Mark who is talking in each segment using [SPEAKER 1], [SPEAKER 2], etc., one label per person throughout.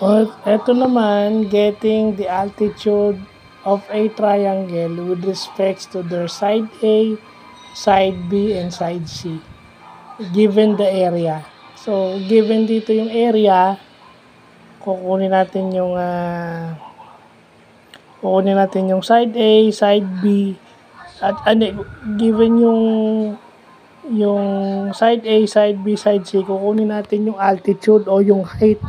[SPEAKER 1] Or eto naman, getting the altitude of a triangle with respects to their side A, side B, and side C, given the area. So, given dito yung area, kukunin natin yung side A, side B, at given yung side A, side B, side C, kukunin natin yung altitude o yung height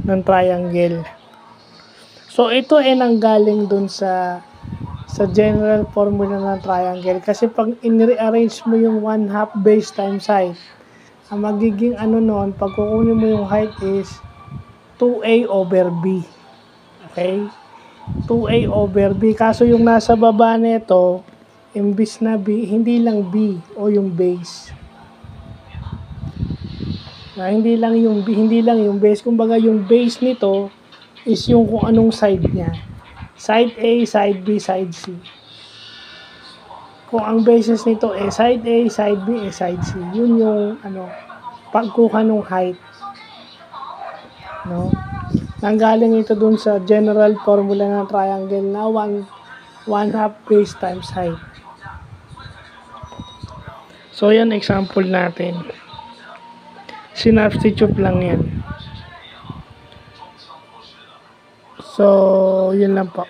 [SPEAKER 1] ng triangle. So, ito ay nanggaling dun sa general formula ng triangle. Kasi pag in-rearrange mo yung 1/2 base times height, ang magiging noon, pag kukunin mo yung height is 2A over B. Okay? 2A over B. Kaso yung nasa baba nito, imbis na B, hindi lang B o yung base. Hindi lang yung base. Kumbaga yung base nito is yung kung anong side niya. Side A, side B, side C. Kung ang basis nito side A, side B, side C. Yun yung pagkuha ng height. No? Nanggaling ito dun sa general formula ng triangle na 1/2 base times height. So yan example natin. Sinubstitute lang yan. So, yun lang po.